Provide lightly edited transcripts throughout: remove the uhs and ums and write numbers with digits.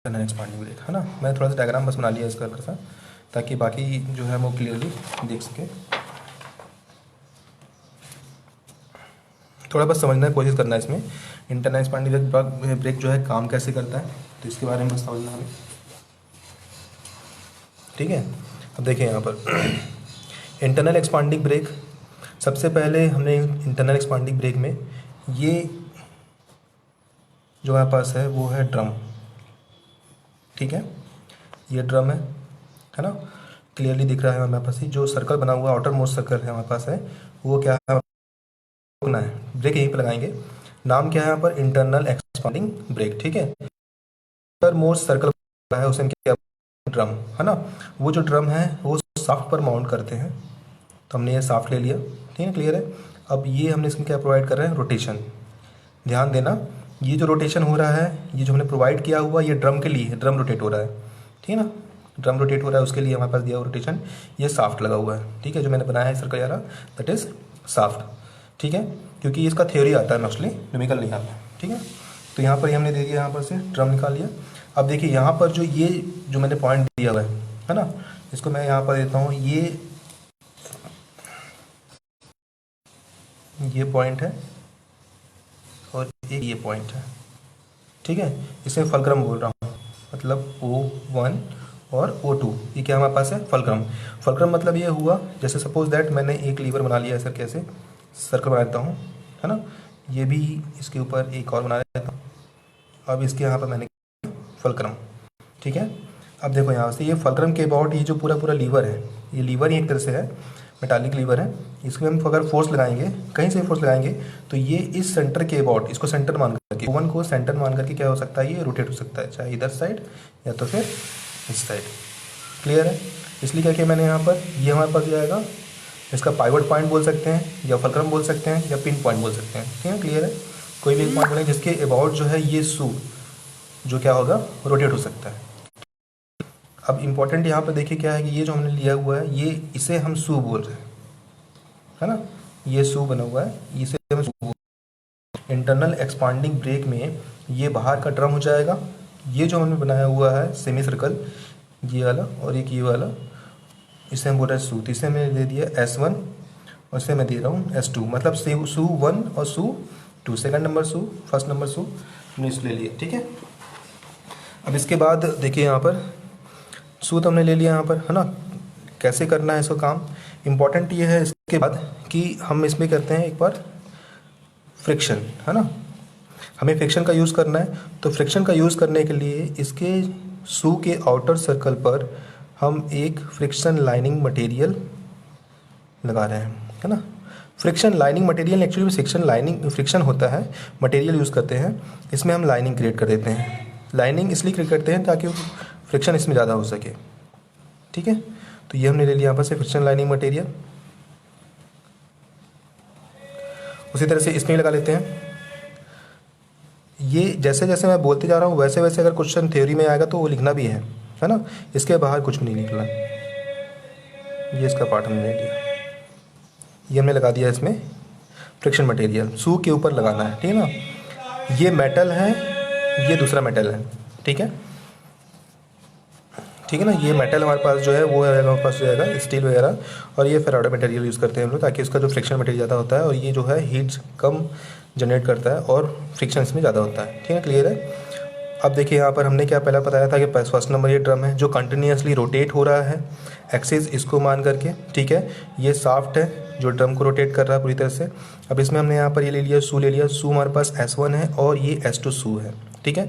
Internal expanding break, है ना। मैं थोड़ा सा डायग्राम बस बना लिया इसका हल्का सा, ताकि बाकी जो है वो क्लियरली देख सके। थोड़ा बस समझने की कोशिश करना है इसमें इंटरनल एक्सपांडिंग ब्रेक जो है काम कैसे करता है, तो इसके बारे में बस समझना हमें, ठीक है। अब देखिए यहाँ पर इंटरनल एक्सपांडिंग ब्रेक, सबसे पहले हमने इंटरनल एक्सपांडिंग ब्रेक में ये जो हमारे पास है वो है ड्रम, ठीक है। ये ड्रम है ना, क्लियरली दिख रहा है हमारे पास। ही जो सर्कल बना हुआ आउटर मोस्ट सर्कल है हमारे पास है, वो क्या है, रोकना है। ब्रेक यहीं पर लगाएंगे, नाम क्या है यहाँ पर, इंटरनल एक्सपांडिंग ब्रेक, ठीक है। आउटर मोस्ट सर्कल है उसे हम क्या, ड्रम, है ना। वो जो ड्रम है वो शाफ्ट पर माउंट करते हैं, तो हमने ये शाफ्ट ले लिया, ठीक है, क्लियर है। अब ये हमने इसमें क्या प्रोवाइड कर रहे हैं, रोटेशन। ध्यान देना, ये जो रोटेशन हो रहा है, ये जो हमने प्रोवाइड किया हुआ, ये ड्रम के लिए, ड्रम रोटेट हो रहा है, ठीक है ना। ड्रम रोटेट हो रहा है, उसके लिए हमारे पास दिया हुआ रोटेशन, ये शाफ्ट लगा हुआ है, ठीक है। जो मैंने बनाया है सर्कल यारा, दैट इज शाफ्ट, ठीक है। क्योंकि इसका थ्योरी आता है मोस्टली, न्यूमेरिकल नहीं आता, ठीक है। तो यहाँ पर ही हमने दे दिया, यहाँ पर से ड्रम निकाल लिया। अब देखिए यहाँ पर जो ये जो मैंने पॉइंट दिया हुआ है ना, इसको मैं यहाँ पर देता हूँ, ये पॉइंट है और ये पॉइंट है, ठीक है। इसे फलक्रम बोल रहा हूँ, मतलब O1 और O2, ये क्या हमारे पास है, फलक्रम। फलक्रम मतलब ये हुआ, जैसे सपोज दैट मैंने एक लीवर बना लिया, ऐसा कैसे सर्कल बना देता हूँ, है ना। ये भी इसके ऊपर एक और बना देता हूँ। अब इसके यहाँ पर मैंने फलक्रम, ठीक है। अब देखो यहाँ से ये फलक्रम के अबाउट ये जो पूरा पूरा लीवर है, ये लीवर ही एक तरह से है, मेटालिक लीवर है। इसमें हम अगर फोर्स लगाएंगे, कहीं से फोर्स लगाएंगे, तो ये इस सेंटर के अबाउट, इसको सेंटर मान करके, O1 को सेंटर मान करके क्या हो सकता है, ये रोटेट हो सकता है, चाहे इधर साइड या तो फिर इस साइड, क्लियर है। इसलिए क्या किया मैंने यहाँ पर, ये हमारे पास जाएगा, इसका पाइवट पॉइंट बोल सकते हैं, या फलक्रम बोल सकते हैं, या पिन पॉइंट बोल सकते हैं, ठीक है, क्लियर है। कोई भी एक पॉइंट बोलेंगे जिसके अबाउट जो है ये सू जो क्या होगा, रोटेट हो सकता है। अब इम्पॉर्टेंट यहाँ पर देखिए क्या है कि ये जो हमने लिया हुआ है, ये इसे हम सू बोल रहे हैं, है ना। ये सू बना हुआ है, इसे हम सू बोल रहे हैं। इंटरनल एक्सपांडिंग ब्रेक में ये बाहर का ड्रम हो जाएगा, ये जो हमने बनाया हुआ है सेमी सर्कल, ये वाला और एक ये वाला, इसे हम बोल रहे हैं सू। तो इसे मैंने दे दिया S1 और इसे मैं दे रहा हूँ S2, मतलब सू 1 और सू 2, सेकंड नंबर सू, फर्स्ट नंबर सू हमने इसे ले लिया, ठीक है। अब इसके बाद देखिए यहाँ पर सूत हमने ले लिया यहाँ पर, है ना। कैसे करना है इसको काम, इम्पॉर्टेंट ये है इसके बाद कि हम इसमें करते हैं एक बार फ्रिक्शन, है ना। हमें फ्रिक्शन का यूज़ करना है, तो फ्रिक्शन का यूज़ करने के लिए इसके सू के आउटर सर्कल पर हम एक फ्रिक्शन लाइनिंग मटेरियल लगा रहे हैं, है ना। Friction lining material actually friction होता है, मटेरियल यूज़ करते हैं, इसमें हम लाइनिंग क्रिएट कर देते हैं। लाइनिंग इसलिए क्रिएट करते हैं ताकि फ्रिक्शन इसमें ज़्यादा हो सके, ठीक है। तो ये हमने ले लिया यहाँ पर से फ्रिक्शन लाइनिंग मटेरियल। उसी तरह से इसमें लगा लेते हैं। ये जैसे जैसे मैं बोलते जा रहा हूँ वैसे वैसे अगर क्वेश्चन थ्योरी में आएगा तो वो लिखना भी है ना। इसके बाहर कुछ भी नहीं लिखना। ये इसका पार्ट हमने ले लिया, ये हमने लगा दिया इसमें फ्रिक्शन मटेरियल, सू के ऊपर लगाना है, ठीक है ना। ये मेटल है, ये दूसरा मेटल है, ठीक है, ठीक है ना। ये मेटल हमारे पास जो है वो है, हमारे पास जाएगा स्टील वगैरह, और ये फेराइड मटेरियल यूज़ करते हैं हम लोग, ताकि इसका जो फ्रिक्शन मटेरियल ज़्यादा होता है और ये जो है हीट कम जनरेट करता है और फ्रिक्शन इसमें ज़्यादा होता है, ठीक है, क्लियर है। अब देखिए यहाँ पर हमने क्या पहला बताया था कि फर्स्ट नंबर ये ड्रम है जो कंटिन्यूसली रोटेट हो रहा है, एक्सिस इसको मान करके, ठीक है। ये शाफ्ट है जो ड्रम को रोटेट कर रहा है पूरी तरह से। अब इसमें हमने यहाँ पर ये ले लिया, सू ले लिया, सू हमारे पास S1 है और ये S2 सू है, ठीक है।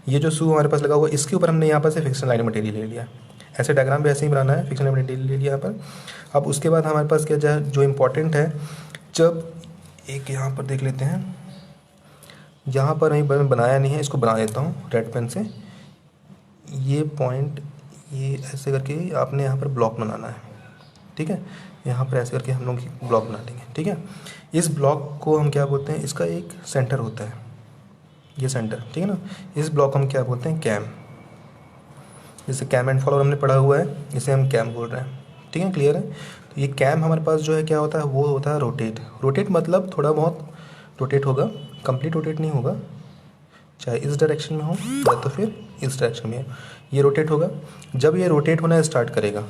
ये जो सू हमारे पास लगा हुआ, इसके ऊपर हमने यहाँ पर से फिक्शन लाइन मटेरियल ले लिया। ऐसे डायग्राम भी ऐसे ही बनाना है, फिक्शन लाइन मटेरियल ले लिया यहाँ पर। अब उसके बाद हमारे पास क्या जो इम्पोर्टेंट है, जब एक यहाँ पर देख लेते हैं, यहाँ पर नहीं बनाया नहीं है, इसको बना देता हूँ रेड पेन से। ये पॉइंट ये ऐसे करके आपने यहाँ पर ब्लॉक बनाना है, ठीक है। यहाँ पर ऐसे करके हम लोग ब्लॉक बना लेंगे, ठीक है। इस ब्लॉक को हम क्या बोलते हैं, इसका एक सेंटर होता है, ये सेंटर, ठीक है ना। इस ब्लॉक हम क्या बोलते हैं, कैम। जैसे कैम एंड फॉलोअर हमने पढ़ा हुआ है, इसे हम कैम बोल रहे हैं, ठीक है, क्लियर है। तो ये कैम हमारे पास जो है क्या होता है, वो होता है रोटेट। रोटेट मतलब थोड़ा बहुत रोटेट होगा, कंप्लीट रोटेट नहीं होगा, चाहे इस डायरेक्शन में हो या तो फिर इस डायरेक्शन में, ये रोटेट होगा। जब ये रोटेट होना स्टार्ट करेगा,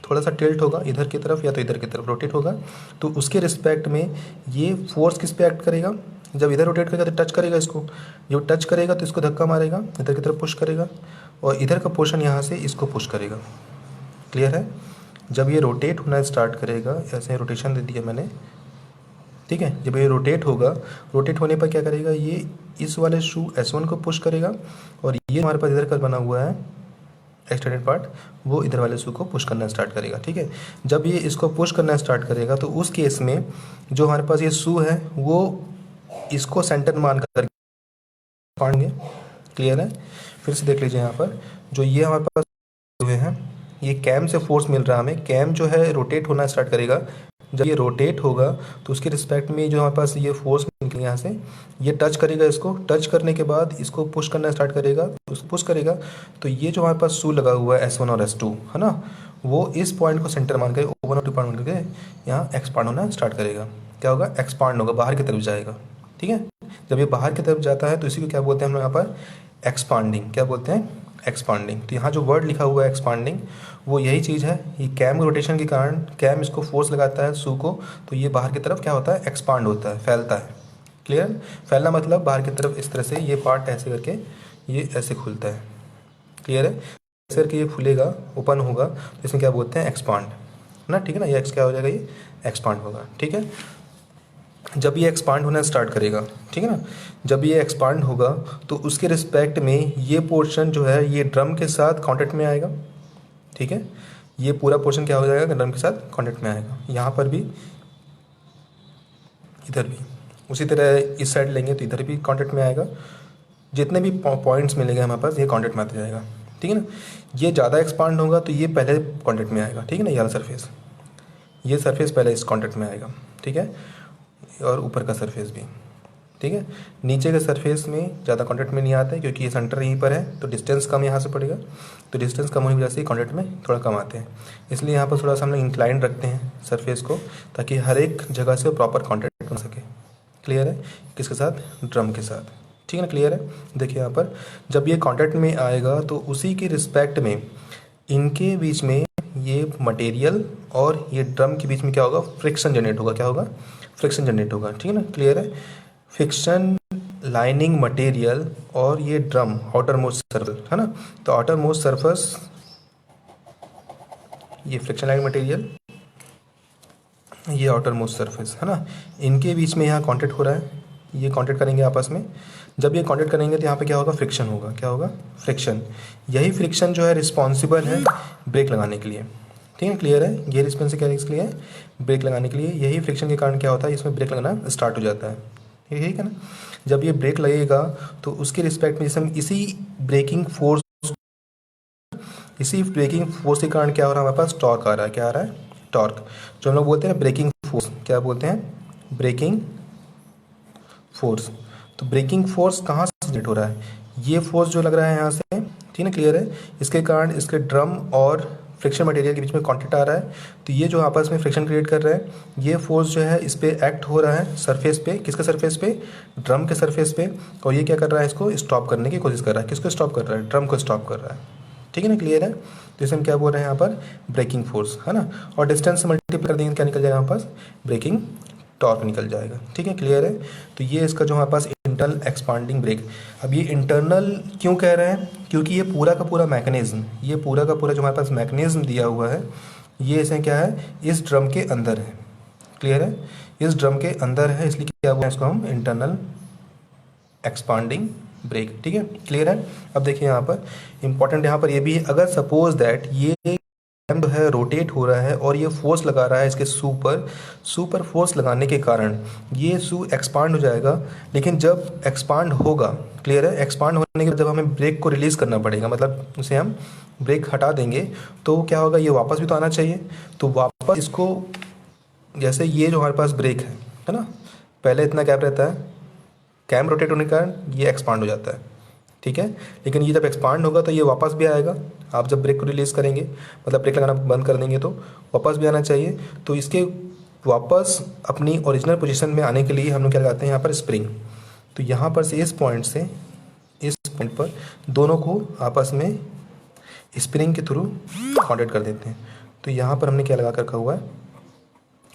थोड़ा सा टिल्ट होगा इधर की तरफ या तो इधर की तरफ रोटेट होगा, तो उसके रिस्पेक्ट में ये फोर्स किस पे एक्ट करेगा, जब इधर रोटेट करेगा तो टच करेगा इसको, जब टच करेगा तो इसको धक्का मारेगा, इधर की तरफ पुश करेगा, और इधर का पोर्शन यहाँ से इसको पुश करेगा। क्लियर है? जब ये रोटेट होना स्टार्ट करेगा, ऐसे रोटेशन दे दिया मैंने, ठीक है। जब ये रोटेट होगा, रोटेट होने पर क्या करेगा, ये इस वाले शू S1 को पुश करेगा, और ये हमारे पास इधर का बना हुआ है एक्सटेंडेड पार्ट, वो इधर वाले शू को पुश करना स्टार्ट करेगा। ठीक है। जब ये इसको पुश करना स्टार्ट करेगा तो उस केस में जो हमारे पास ये शू है वो इसको सेंटर मान कर पाएंगे। क्लियर है? फिर से देख लीजिए यहाँ पर, जो ये हमारे पास हुए हैं, ये कैम से फोर्स मिल रहा है हमें। कैम जो है रोटेट होना स्टार्ट करेगा, जब ये रोटेट होगा तो उसके रिस्पेक्ट में जो हमारे पास ये फोर्स निकलेगा यहाँ से, ये टच करेगा, इसको टच करने के बाद इसको पुश करना स्टार्ट करेगा, उसको पुश करेगा तो ये जो हमारे पास शू लगा हुआ है S1 और S2 है ना, वो इस पॉइंट को सेंटर मान कर O1 और 2 पॉइंट मान करके यहाँ एक्सपांड होना स्टार्ट करेगा। क्या होगा? एक्सपांड होगा, बाहर की तरफ जाएगा। ठीक है। जब ये बाहर की तरफ जाता है तो इसी को क्या बोलते हैं हम यहाँ पर? एक्सपांडिंग। क्या बोलते हैं? एक्सपांडिंग। तो यहाँ जो वर्ड लिखा हुआ है एक्सपांडिंग, वो यही चीज़ है। ये कैम रोटेशन के कारण कैम इसको फोर्स लगाता है शू को, तो ये बाहर की तरफ क्या होता है? एक्सपांड होता है, फैलता है। क्लियर? फैलना मतलब बाहर की तरफ इस तरह से ये पार्ट ऐसे करके ये ऐसे खुलता है। क्लियर है? ऐसे करके ये खुलेगा, ओपन होगा, तो इसमें क्या बोलते हैं? एक्सपांड ना। ठीक है ना, ये एक्स क्या हो जाएगा? ये एक्सपांड होगा। ठीक है। जब ये एक्सपांड होना स्टार्ट करेगा, ठीक है ना, जब ये एक्सपांड होगा तो उसके रिस्पेक्ट में ये पोर्शन जो है ये ड्रम के साथ कांटेक्ट में आएगा। ठीक है। ये पूरा पोर्शन क्या हो जाएगा? ड्रम के साथ कांटेक्ट में आएगा। यहाँ पर भी, इधर भी उसी तरह, इस साइड लेंगे तो इधर भी कांटेक्ट में आएगा। जितने भी पॉइंट्स मिलेंगे हमारे पास, ये कांटेक्ट में आता जाएगा। ठीक है ना। ये ज़्यादा एक्सपांड होगा तो ये पहले कांटेक्ट में आएगा। ठीक है ना, ये वाला सरफेस, ये सरफेस पहले इस कांटेक्ट में आएगा। ठीक है। और ऊपर का सरफेस भी। ठीक है। नीचे के सरफेस में ज़्यादा कांटेक्ट में नहीं आता है क्योंकि ये सेंटर यहीं पर है, तो डिस्टेंस कम यहाँ से पड़ेगा, तो डिस्टेंस कम होने की वजह से कांटेक्ट में थोड़ा कम आते हैं। इसलिए यहाँ पर थोड़ा सा हम लोग इंक्लाइन रखते हैं सरफेस को, ताकि हर एक जगह से प्रॉपर कांटेक्ट बन सके। क्लियर है? किसके साथ? ड्रम के साथ। ठीक है ना, क्लियर है? देखिए यहाँ पर जब ये कांटेक्ट में आएगा तो उसी के रिस्पेक्ट में इनके बीच में ये मटेरियल और ये ड्रम के बीच में क्या होगा? फ्रिक्शन जनरेट होगा। क्या होगा? फ्रिक्शन जनरेट होगा। ठीक है ना, क्लियर है? फ्रिक्शन लाइनिंग मटेरियल और ये ड्रम आउटर मोस्ट सरफेस है ना, तो आउटर मोस्ट सरफेस, ये फ्रिक्शन लाइनिंग मटेरियल, ये आउटर मोस्ट सरफेस है ना, इनके बीच में यहाँ कांटेक्ट हो रहा है। ये कांटेक्ट करेंगे आपस में। जब ये कांटेक्ट करेंगे तो यहाँ पे क्या होगा? फ्रिक्शन होगा। क्या होगा? फ्रिक्शन। यही फ्रिक्शन जो है रिस्पॉन्सिबल है ब्रेक लगाने के लिए। ठीक है, क्लियर है? ये रिस्पॉन्स क्या के लिए? ब्रेक लगाने के लिए। यही फ्रिक्शन के कारण क्या होता है? इसमें ब्रेक लगाना स्टार्ट हो जाता है। ठीक है ना। जब ये ब्रेक लगेगा तो उसके रिस्पेक्ट में जैसे हम इसी ब्रेकिंग फोर्स के कारण क्या हो रहा है? हमारे पास टॉर्क आ रहा है। क्या आ रहा है? टॉर्क। जो हम लोग बोलते हैं ब्रेकिंग फोर्स, क्या बोलते हैं? Braking force. तो ब्रेकिंग फोर्स कहाँ से जनरेट हो रहा है? ये फोर्स जो लग रहा है यहाँ से, ठीक है, क्लियर है? इसके कारण इसके ड्रम और फ्रिक्शन मटेरियल के बीच में कांटेक्ट आ रहा है, तो ये जो आपस में फ्रिक्शन क्रिएट कर रहा है, ये फोर्स जो है इस पे एक्ट हो रहा है सरफेस पे। किसके सरफेस पे? ड्रम के सरफेस पे। और ये क्या कर रहा है? इसको स्टॉप करने की कोशिश कर रहा है। किसको स्टॉप कर रहा है? ड्रम को स्टॉप कर रहा है। ठीक है ना, क्लियर है? तो इसे हम क्या बोल रहे हैं यहाँ पर? ब्रेकिंग फोर्स है ना। और डिस्टेंस से मल्टीप्लाई कर देंगे, क्या निकल जाएगा हमारे पास? ब्रेकिंग टॉर्क निकल जाएगा। ठीक है, क्लियर है? तो ये इसका जो हमारे पास इंटरनल एक्सपांडिंग ब्रेक। अब ये इंटरनल क्यों कह रहे हैं? क्योंकि ये पूरा का पूरा मैकेनिज्म, ये पूरा का पूरा जो हमारे पास मैकेनिज्म दिया हुआ है, ये इसे क्या है? इस ड्रम के अंदर है। क्लियर है? इस ड्रम के अंदर है, इसलिए क्या बोलते हैं इसको हम? Internal expanding brake. ठीक है, क्लियर है? अब देखिए यहाँ पर इंपॉर्टेंट यहाँ पर ये भी है, अगर सपोज दैट ये जो है रोटेट हो रहा है और ये फोर्स लगा रहा है इसके सुपर फोर्स लगाने के कारण ये शू एक्सपांड हो जाएगा। लेकिन जब एक्सपांड होगा, क्लियर है? एक्सपांड होने के बाद जब हमें ब्रेक को रिलीज़ करना पड़ेगा, मतलब उसे हम ब्रेक हटा देंगे, तो क्या होगा? ये वापस भी तो आना चाहिए। तो वापस इसको, जैसे ये जो हमारे पास ब्रेक है ना, पहले इतना गैप रहता है, कैम रोटेट होने के कारण ये एक्सपांड हो जाता है। ठीक है, लेकिन ये जब एक्सपांड होगा तो ये वापस भी आएगा। आप जब ब्रेक को रिलीज़ करेंगे, मतलब ब्रेक लगाना बंद कर देंगे, तो वापस भी आना चाहिए। तो इसके वापस अपनी ओरिजिनल पोजीशन में आने के लिए हम लोग क्या लगाते हैं यहाँ पर? स्प्रिंग। तो यहाँ पर से इस पॉइंट पर दोनों को आपस में स्प्रिंग के थ्रू कॉन्टैक्ट कर देते हैं। तो यहाँ पर हमने क्या लगा कर रखा हुआ है,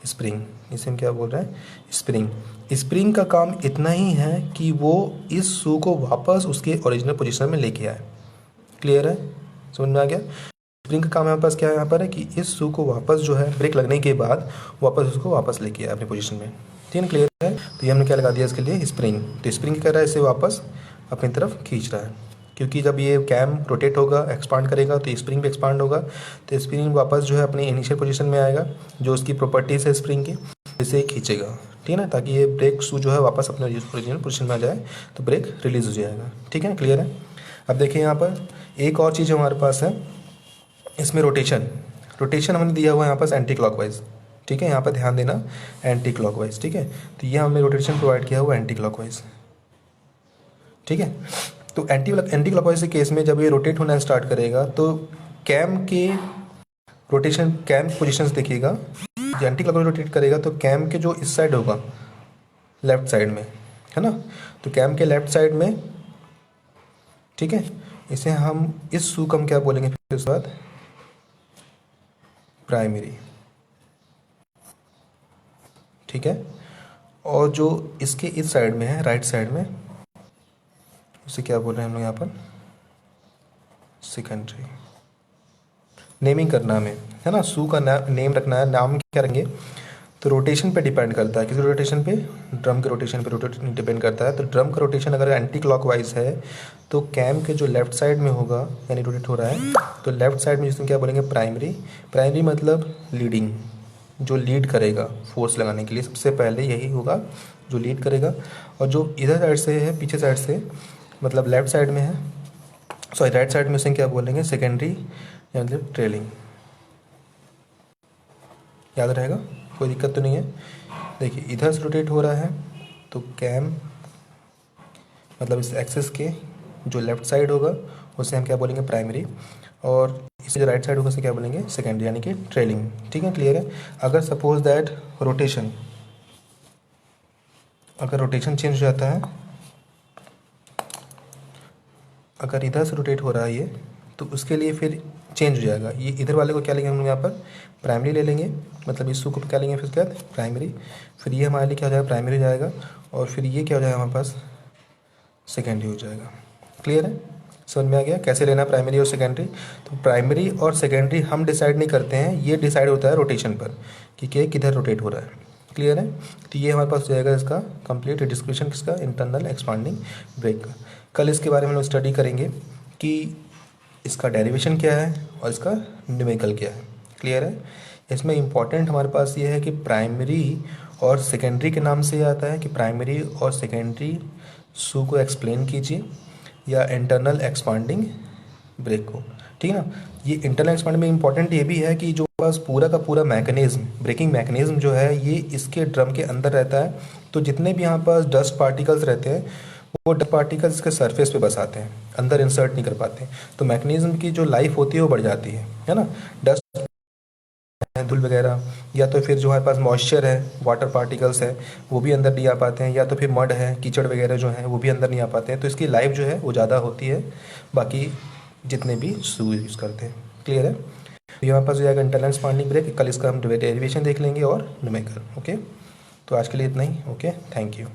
स्प्रिंग। इसे हम क्या बोल रहे हैं, स्प्रिंग। स्प्रिंग का काम इतना ही है कि वो इस शू को वापस उसके ओरिजिनल पोजीशन में लेके आए। क्लियर है, समझ में आ गया। स्प्रिंग का काम यहाँ पास क्या है, यहाँ पर है कि इस शू को वापस जो है ब्रेक लगने के बाद वापस उसको वापस लेके आए अपनी पोजीशन में। ठीक है, क्लियर है। तो ये हमने क्या लगा दिया इसके लिए, स्प्रिंग। तो स्प्रिंग क्या कर रहा है, इसे वापस अपनी तरफ खींच रहा है, क्योंकि जब ये कैम रोटेट होगा, एक्सपांड करेगा, तो स्प्रिंग भी एक्सपांड होगा। तो स्प्रिंग वापस जो है अपनी इनिशियल पोजीशन में आएगा, जो उसकी प्रॉपर्टीज है स्प्रिंग की, इसे खींचेगा। ठीक है ना, ताकि ये ब्रेक शू जो है वापस अपने ओरिजिनल पोजीशन में आ जाए, तो ब्रेक रिलीज हो जाएगा। ठीक है, क्लियर है। अब देखिए यहाँ पर एक और चीज़ हमारे पास है, इसमें रोटेशन। रोटेशन हमने दिया हुआ है यहाँ पास एंटी क्लॉकवाइज। ठीक है, यहाँ पर ध्यान देना, एंटी क्लॉकवाइज। ठीक है, तो ये हमने रोटेशन प्रोवाइड किया हुआ एंटी क्लॉकवाइज। ठीक है, तो एंटी क्लॉकवाइज के केस में जब ये रोटेट होना स्टार्ट करेगा तो कैम के रोटेशन, कैम पोजिशंस देखिएगा। जब एंटी क्लॉकवाइज रोटेट करेगा तो कैम के जो इस साइड होगा, लेफ्ट साइड में, है ना, तो कैम के लेफ्ट साइड में, ठीक है, इसे हम इस शू को हम क्या बोलेंगे फिर उसके बाद, प्राइमरी। ठीक है, और जो इसके इस साइड में है, राइट साइड में, उसे क्या बोल रहे हैं हम लोग यहाँ पर, सेकेंडरी। नेमिंग करना हमें, है ना, शू का नेम रखना है। नाम क्या रखेंगे, तो रोटेशन पे डिपेंड करता है। किसी रोटेशन पे, ड्रम के रोटेशन पे रोटेशन डिपेंड करता है। तो ड्रम का रोटेशन अगर एंटी क्लॉकवाइज है तो कैम के जो लेफ्ट साइड में होगा, यानी रोटेट हो रहा है, तो लेफ्ट साइड में जिसमें क्या बोलेंगे, प्राइमरी। प्राइमरी मतलब लीडिंग, जो लीड करेगा फोर्स लगाने के लिए, सबसे पहले यही होगा जो लीड करेगा। और जो इधर साइड से है, पीछे साइड से, मतलब लेफ्ट साइड में है, सॉरी राइट साइड में, उसे क्या बोलेंगे, सेकेंडरी, मतलब ट्रेलिंग। याद रहेगा, कोई दिक्कत तो नहीं है। देखिए इधर से रोटेट हो रहा है तो कैम, मतलब इस एक्सिस के जो लेफ्ट साइड होगा उसे हम क्या बोलेंगे, प्राइमरी, और इसे जो राइट साइड होगा उसे क्या बोलेंगे, सेकेंडरी, यानी कि ट्रेलिंग। ठीक है, क्लियर है। अगर सपोज दैट रोटेशन, अगर रोटेशन चेंज हो जाता है, अगर इधर से रोटेट हो रहा है ये, तो उसके लिए फिर चेंज हो जाएगा। ये इधर वाले को क्या लेंगे हम लोग यहाँ पर, प्राइमरी ले लेंगे, मतलब इस शू को क्या लेंगे फिर उसके बाद, प्राइमरी। फिर ये हमारे लिए क्या हो जाएगा, प्राइमरी हो जाएगा, और फिर ये क्या हो जाएगा हमारे पास, सेकेंडरी हो जाएगा। क्लियर है, समझ में आ गया कैसे लेना प्राइमरी और सेकेंडरी। तो प्राइमरी और सेकेंडरी हम डिसाइड नहीं करते हैं, ये डिसाइड होता है रोटेशन पर कि क्या किधर रोटेट हो रहा है। क्लियर है, तो ये हमारे पास हो जाएगा इसका कंप्लीट डिस्क्रिप्शन किसका, इंटरनल एक्सपांडिंग ब्रेक का। कल इसके बारे में हम लोग स्टडी करेंगे कि इसका डेरिवेशन क्या है और इसका न्यूमेरिकल क्या है। क्लियर है, इसमें इम्पॉर्टेंट हमारे पास ये है कि प्राइमरी और सेकेंडरी के नाम से ये आता है कि प्राइमरी और सेकेंडरी शू को एक्सप्लेन कीजिए, या इंटरनल एक्सपांडिंग ब्रेक को। ठीक है ना, ये इंटरनल एक्सपांडिंग में इम्पॉर्टेंट ये भी है कि जो पास पूरा का पूरा मैकेनिज्म, ब्रेकिंग मैकेनिज्म जो है, ये इसके ड्रम के अंदर रहता है। तो जितने भी यहाँ पास डस्ट पार्टिकल्स रहते हैं, वो डस्ट पार्टिकल्स के सरफेस पे बस आते हैं, अंदर इंसर्ट नहीं कर पाते। तो मैकेनिज्म की जो लाइफ होती है वो बढ़ जाती है ना। डस्ट, धूल वगैरह, या तो फिर जो हमारे पास मॉइस्चर है, वाटर पार्टिकल्स है, वो भी अंदर नहीं आ पाते हैं, या तो फिर मड है, कीचड़ वगैरह जो है वो भी अंदर नहीं आ पाते हैं। तो इसकी लाइफ जो है वो ज़्यादा होती है बाकी जितने भी शू यूज़ करते हैं। क्लियर है, तो यहाँ पास हो जाएगा इंटरनल एक्सपांडिंग ब्रेक। कल इसका हम डेरिवेशन देख लेंगे और न्यूमेरिकल। ओके, तो आज के लिए इतना ही। Okay, thank you.